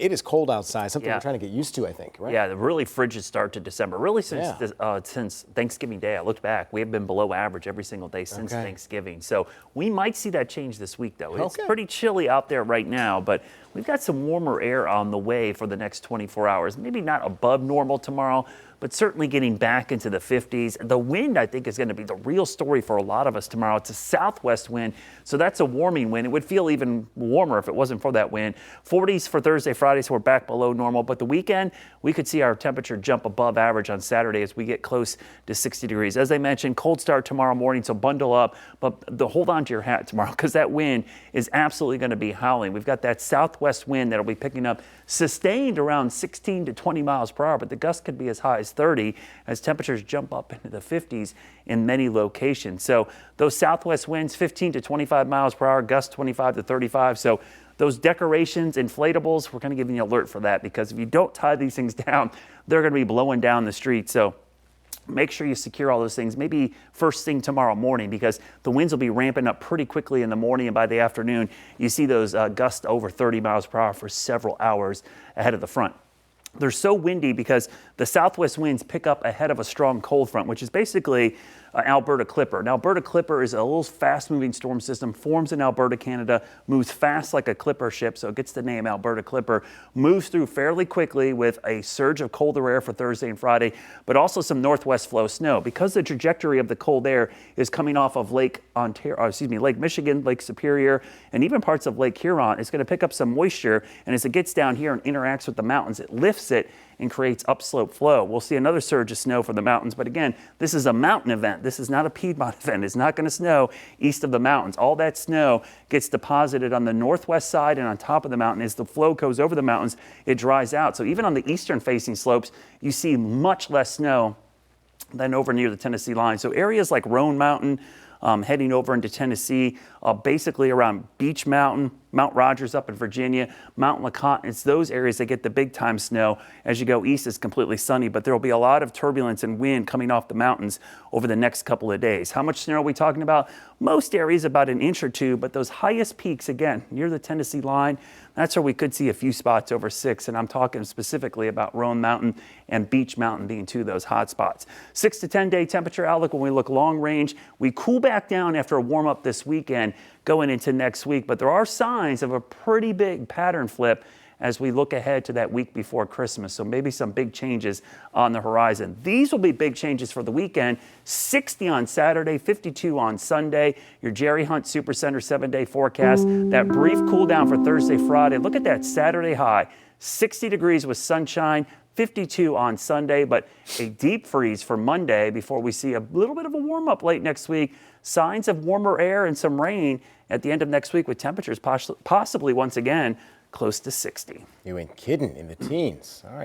it is cold outside, something we're trying to get used to, I think, right? Yeah, the really frigid start to December. Really since Thanksgiving Day, I looked back, we have been below average every single day since Thanksgiving. So we might see that change this week, though. It's pretty chilly out there right now, but we've got some warmer air on the way for the next 24 hours. Maybe not above normal tomorrow, but certainly getting back into the 50s. The wind, I think, is going to be the real story for a lot of us tomorrow. It's a southwest wind, so that's a warming wind. It would feel even warmer if it wasn't for that wind. 40s for Thursday, Friday, so we're back below normal. But the weekend, we could see our temperature jump above average on Saturday as we get close to 60 degrees. As I mentioned, cold start tomorrow morning, so bundle up. But hold on to your hat tomorrow because that wind is absolutely going to be howling. We've got that southwest wind that'll be picking up, sustained around 16 to 20 miles per hour, but the gust could be as high as 30 as temperatures jump up into the 50s in many locations. So those southwest winds, 15 to 25 miles per hour, gusts 25 to 35. So those decorations, inflatables, we're going to give you an alert for that because if you don't tie these things down, they're going to be blowing down the street. So make sure you secure all those things maybe first thing tomorrow morning because the winds will be ramping up pretty quickly in the morning, and by the afternoon you see those gusts over 30 miles per hour for several hours ahead of the front. They're so windy because the southwest winds pick up ahead of a strong cold front, which is basically an Alberta Clipper. An Alberta Clipper is a little fast-moving storm system, forms in Alberta, Canada, moves fast like a clipper ship, so it gets the name Alberta Clipper, moves through fairly quickly with a surge of colder air for Thursday and Friday, but also some northwest flow snow. Because the trajectory of the cold air is coming off of Lake Michigan, Lake Superior, and even parts of Lake Huron, it's going to pick up some moisture, and as it gets down here and interacts with the mountains, it lifts it and creates upslope flow. We'll see another surge of snow from the mountains, but again, this is a mountain event. This is not a Piedmont event. It's not going to snow east of the mountains. All that snow gets deposited on the northwest side and on top of the mountain. As the flow goes over the mountains, it dries out. So even on the eastern facing slopes, you see much less snow than over near the Tennessee line. So areas like Roan Mountain, heading over into Tennessee, basically around Beach Mountain, Mount Rogers up in Virginia, Mount LeConte. It's those areas that get the big time snow. As you go east, it's completely sunny, but there will be a lot of turbulence and wind coming off the mountains over the next couple of days. How much snow are we talking about? Most areas about an inch or two, but those highest peaks, again, near the Tennessee line, that's where we could see a few spots over 6, and I'm talking specifically about Roan Mountain and Beach Mountain being two of those hot spots. 6 to 10 day temperature outlook when we look long range. We cool back down after a warm up this weekend going into next week, but there are signs of a pretty big pattern flip as we look ahead to that week before Christmas. So maybe some big changes on the horizon. These will be big changes for the weekend. 60 on Saturday, 52 on Sunday. Your Jerry Hunt Supercenter 7-day forecast. That brief cool down for Thursday, Friday. Look at that Saturday high. 60 degrees with sunshine. 52 on Sunday, but a deep freeze for Monday before we see a little bit of a warm up late next week. Signs of warmer air and some rain at the end of next week with temperatures possibly once again close to 60. You ain't kidding, in the teens. All right.